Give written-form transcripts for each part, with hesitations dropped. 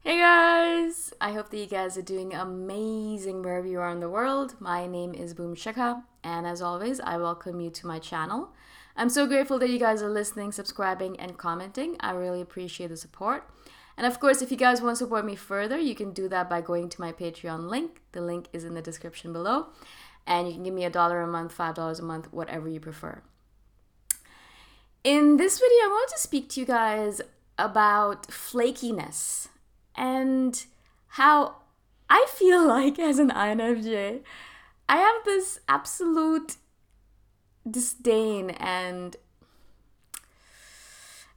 Hey guys! I hope that you guys are doing amazing wherever you are in the world. My name is Shikha, and as always, I welcome you to my channel. I'm so grateful that you guys are listening, subscribing, and commenting. I really appreciate the support. And of course, if you guys want to support me further, you can do that by going to my Patreon link. The link is in the description below. And you can give me $1 a month, $5 a month, whatever you prefer. In this video, I want to speak to you guys about flakiness and how I feel like as an INFJ, I have this absolute disdain and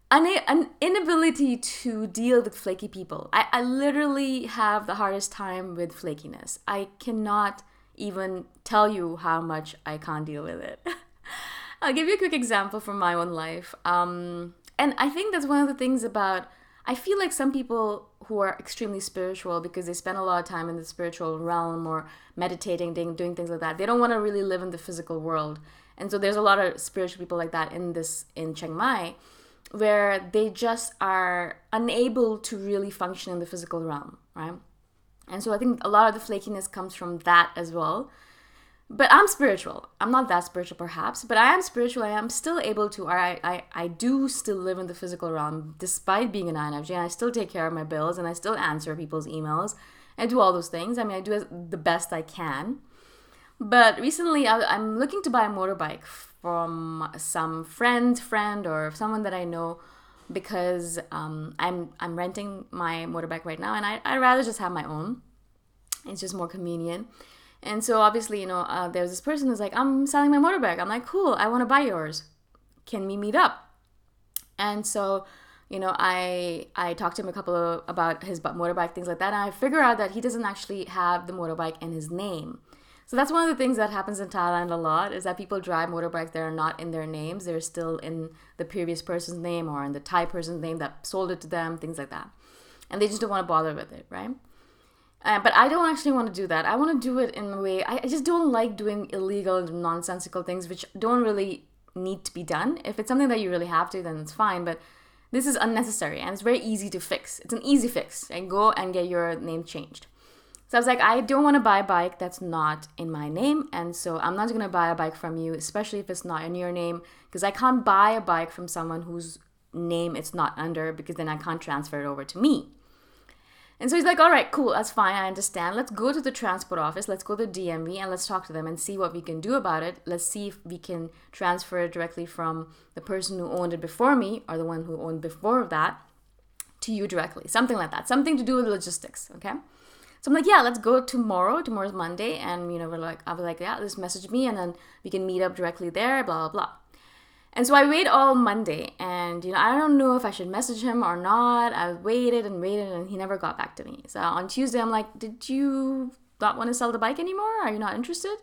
an inability to deal with flaky people. I literally have the hardest time with flakiness. I cannot even tell you how much I can't deal with it. I'll give you a quick example from my own life. And I think that's one of the things about, I feel like some people who are extremely spiritual because they spend a lot of time in the spiritual realm or meditating, doing things like that. They don't want to really live in the physical world. And so there's a lot of spiritual people like that in Chiang Mai, where they just are unable to really function in the physical realm, right? And so I think a lot of the flakiness comes from that as well. But I'm spiritual. I'm not that spiritual perhaps, but I am spiritual. I am still able to, or I do still live in the physical realm despite being an INFJ, and I still take care of my bills, and I still answer people's emails. I do all those things. I mean, I do the best I can. But recently, I'm looking to buy a motorbike from some friend, or someone that I know, because I'm renting my motorbike right now, and I'd rather just have my own. It's just more convenient. And so obviously, there's this person who's like, I'm selling my motorbike. I'm like, cool, I want to buy yours. Can we meet up? And so, I talked to him about his motorbike, things like that. And I figure out that he doesn't actually have the motorbike in his name. So that's one of the things that happens in Thailand a lot, is that people drive motorbikes that are not in their names. They're still in the previous person's name or in the Thai person's name that sold it to them, things like that. And they just don't want to bother with it, right? But I don't actually want to do that. I want to do it in a way, I just don't like doing illegal, nonsensical things which don't really need to be done. If it's something that you really have to, then it's fine. But this is unnecessary and it's very easy to fix. It's an easy fix. And go and get your name changed. So I was like, I don't want to buy a bike that's not in my name. And so I'm not going to buy a bike from you, especially if it's not in your name. Because I can't buy a bike from someone whose name it's not under, because then I can't transfer it over to me. And so he's like, all right, cool, that's fine, I understand. Let's go to the transport office, let's go to the DMV, and let's talk to them and see what we can do about it. Let's see if we can transfer it directly from the person who owned it before me, or the one who owned before that, to you directly. Something like that. Something to do with logistics, okay? So I'm like, yeah, let's go tomorrow. Tomorrow's Monday. And, I was like, yeah, just message me, and then we can meet up directly there, blah, blah, blah. And so I wait all Monday, and I don't know if I should message him or not. I waited, and he nenever got back to me. So on Tuesday, I'm like, did you not want to sell the bike anymore? Are you not interested?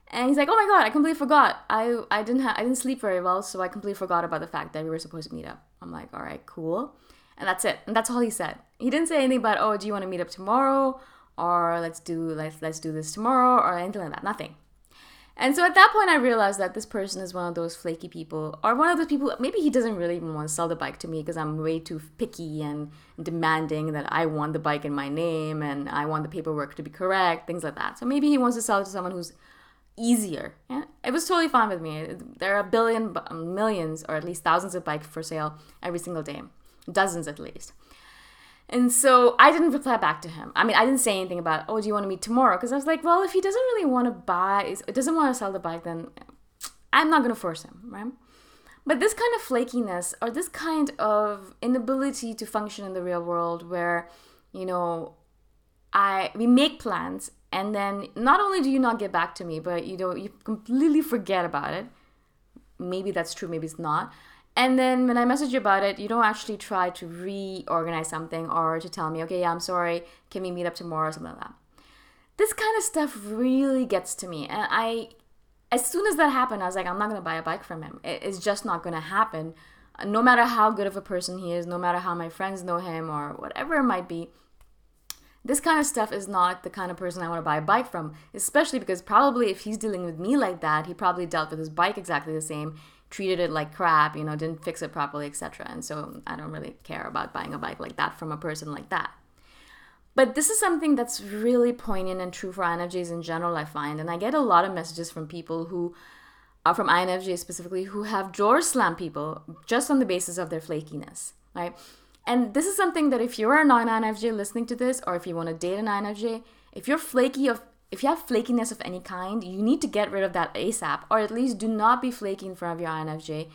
And he's like, oh my god, I completely forgot. I didn't sleep very well, so I completely forgot about the fact that we were supposed to meet up. I'm like, all right, cool. And that's it. And that's all he said. He didn't say anything about, oh, do you want to meet up tomorrow? Or let's do this tomorrow, or anything like that. Nothing. And so at that point, I realized that this person is one of those flaky people, or one of those people, maybe he doesn't really even want to sell the bike to me because I'm way too picky and demanding that I want the bike in my name and I want the paperwork to be correct, things like that. So maybe he wants to sell it to someone who's easier. Yeah? It was totally fine with me. There are millions, or at least thousands of bikes for sale every single day. Dozens at least. And so I didn't reply back to him. I mean, I didn't say anything about, oh, do you want to meet tomorrow? Because I was like, well, if he doesn't really want to doesn't want to sell the bike, then I'm not going to force him, right? But this kind of flakiness, or this kind of inability to function in the real world where, we make plans, and then not only do you not get back to me, but you completely forget about it. Maybe that's true, maybe it's not. And then when I message you about it, you don't actually try to reorganize something or to tell me, okay, yeah, I'm sorry, can we meet up tomorrow, or something like that. This kind of stuff really gets to me. And as soon as that happened, I was like, I'm not going to buy a bike from him. It's just not going to happen. No matter how good of a person he is, no matter how my friends know him or whatever it might be, this kind of stuff is not the kind of person I want to buy a bike from, especially because probably if he's dealing with me like that, he probably dealt with his bike exactly the same, treated it like crap, didn't fix it properly, etc. And so I don't really care about buying a bike like that from a person like that. But this is something that's really poignant and true for INFJs in general, I find. And I get a lot of messages from people who are from INFJs specifically who have drawer slam people just on the basis of their flakiness, right? And this is something that if you're a non-INFJ listening to this, or if you want to date an INFJ, if you have flakiness of any kind, you need to get rid of that ASAP, or at least do not be flaky in front of your INFJ,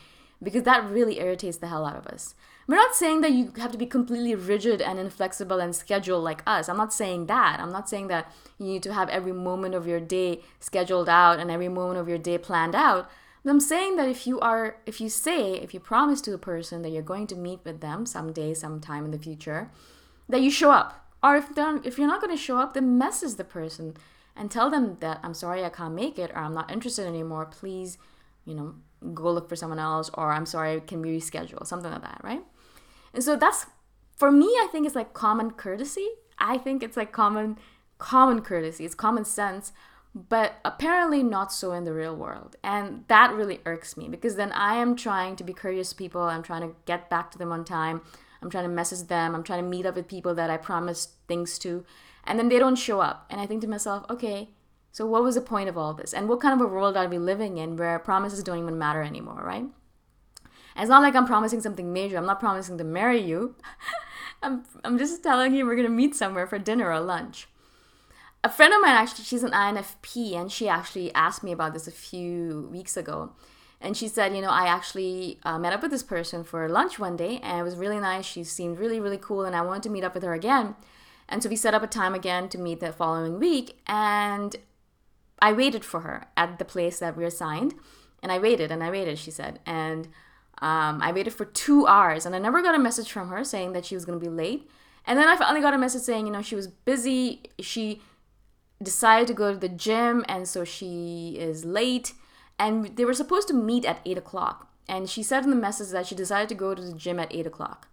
because that really irritates the hell out of us. We're not saying that you have to be completely rigid and inflexible and scheduled like us. I'm not saying that. I'm not saying that you need to have every moment of your day scheduled out and every moment of your day planned out. But I'm saying that if you promise to a person that you're going to meet with them someday, sometime in the future, that you show up. Or if you're not going to show up, then message the person and tell them that I'm sorry I can't make it, or I'm not interested anymore. Please, go look for someone else, or I'm sorry, can we reschedule? Something like that, right? And so that's, for me, I think it's like common courtesy. I think it's like common courtesy. It's common sense, but apparently not so in the real world. And that really irks me, because then I am trying to be courteous to people. I'm trying to get back to them on time. I'm trying to message them. I'm trying to meet up with people that I promised things to. And then they don't show up. And I think to myself, okay, so what was the point of all this? And what kind of a world are we living in where promises don't even matter anymore, right? And it's not like I'm promising something major. I'm not promising to marry you. I'm just telling you we're going to meet somewhere for dinner or lunch. A friend of mine, actually, she's an INFP, and she actually asked me about this a few weeks ago. And she said, I actually met up with this person for lunch one day, and it was really nice. She seemed really, really cool, and I wanted to meet up with her again. And so we set up a time again to meet the following week, and I waited for her at the place that we assigned. And I waited, she said. And I waited for 2 hours, and I never got a message from her saying that she was going to be late. And then I finally got a message saying, she was busy. She decided to go to the gym, and so she is late. And they were supposed to meet at 8 o'clock. And she said in the message that she decided to go to the gym at 8 o'clock.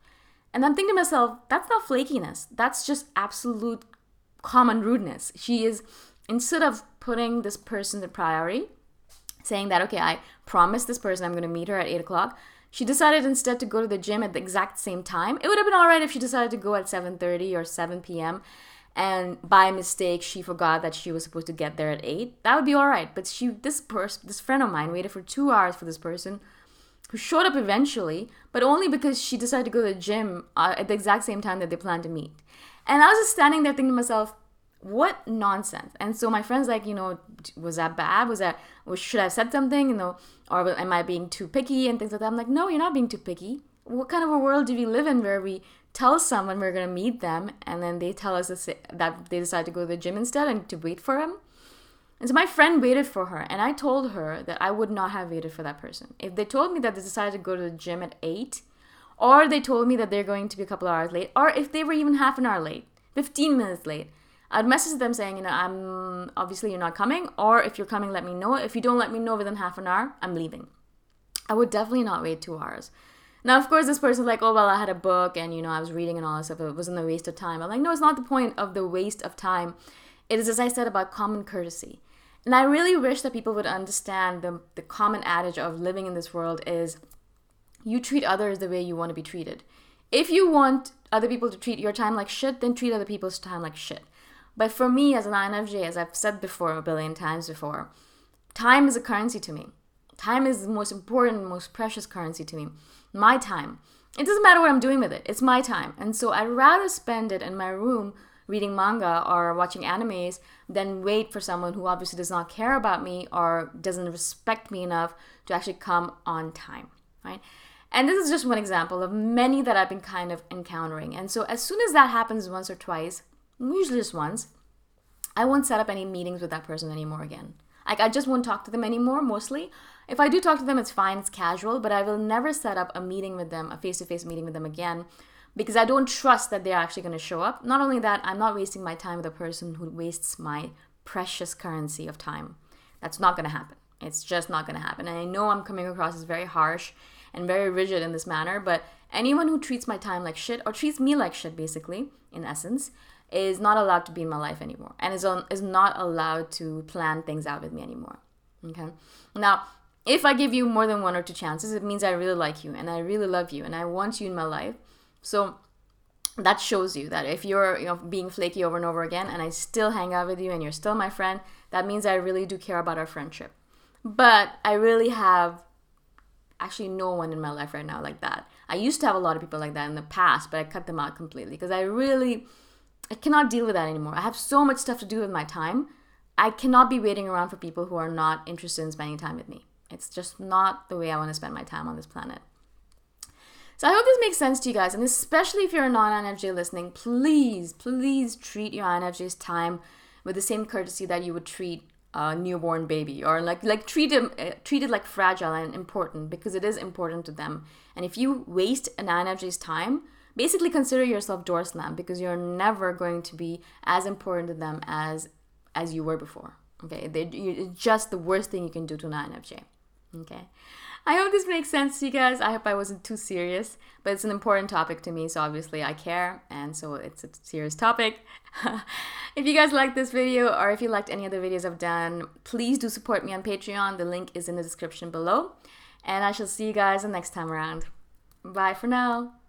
And I'm thinking to myself, that's not flakiness. That's just absolute common rudeness. She is, instead of putting this person in priority, saying that, okay, I promised this person I'm going to meet her at 8 o'clock, she decided instead to go to the gym at the exact same time. It would have been all right if she decided to go at 7:30 or 7 p.m. and by mistake she forgot that she was supposed to get there at 8. That would be all right. But this friend of mine waited for 2 hours for this person, who showed up eventually, but only because she decided to go to the gym at the exact same time that they planned to meet. And I was just standing there thinking to myself, what nonsense. And so my friend's like, was that bad? Should I have said something, or am I being too picky and things like that? I'm like, no, you're not being too picky. What kind of a world do we live in where we tell someone we're going to meet them, and then they tell us that they decide to go to the gym instead and to wait for him? And so my friend waited for her, and I told her that I would not have waited for that person. If they told me that they decided to go to the gym at 8, or they told me that they're going to be a couple of hours late, or if they were even half an hour late, 15 minutes late, I'd message them saying, I'm obviously you're not coming, or if you're coming, let me know. If you don't let me know within half an hour, I'm leaving. I would definitely not wait 2 hours. Now, of course, this person's like, oh, well, I had a book and, I was reading and all that stuff. It wasn't a waste of time. I'm like, no, it's not the point of the waste of time. It is, as I said, about common courtesy. And I really wish that people would understand the common adage of living in this world is you treat others the way you want to be treated. If you want other people to treat your time like shit, then treat other people's time like shit. But for me, as an INFJ, as I've said before a billion times before, time is a currency to me. Time is the most important, most precious currency to me. My time. It doesn't matter what I'm doing with it. It's my time. And so I'd rather spend it in my room reading manga or watching animes than wait for someone who obviously does not care about me or doesn't respect me enough to actually come on time, right? And this is just one example of many that I've been kind of encountering. And so as soon as that happens once or twice, usually just once, I won't set up any meetings with that person anymore again. I just won't talk to them anymore, mostly. If I do talk to them, it's fine, it's casual, but I will never set up a meeting with them, a face-to-face meeting with them again, because I don't trust that they're actually going to show up. Not only that, I'm not wasting my time with a person who wastes my precious currency of time. That's not going to happen. It's just not going to happen. And I know I'm coming across as very harsh and very rigid in this manner, but anyone who treats my time like shit, or treats me like shit, basically, in essence, is not allowed to be in my life anymore, and is not allowed to plan things out with me anymore. Okay? Now, if I give you more than 1 or 2 chances, it means I really like you, and I really love you, and I want you in my life. So that shows you that if you're, being flaky over and over again and I still hang out with you and you're still my friend, that means I really do care about our friendship. But I really have actually no one in my life right now like that. I used to have a lot of people like that in the past, but I cut them out completely because I cannot deal with that anymore. I have so much stuff to do with my time. I cannot be waiting around for people who are not interested in spending time with me. It's just not the way I want to spend my time on this planet. So I hope this makes sense to you guys. And especially if you're a non-INFJ listening, please, please treat your INFJ's time with the same courtesy that you would treat a newborn baby, or like treat it like fragile and important, because it is important to them. And if you waste an INFJ's time, basically consider yourself door slammed, because you're never going to be as important to them as you were before. Okay, it's just the worst thing you can do to an INFJ. Okay, I hope this makes sense to you guys. I hope I wasn't too serious, but it's an important topic to me, so obviously I care, and so it's a serious topic. If you guys liked this video, or if you liked any other videos I've done, please do support me on Patreon. The link is in the description below, and I shall see you guys the next time around. Bye for now.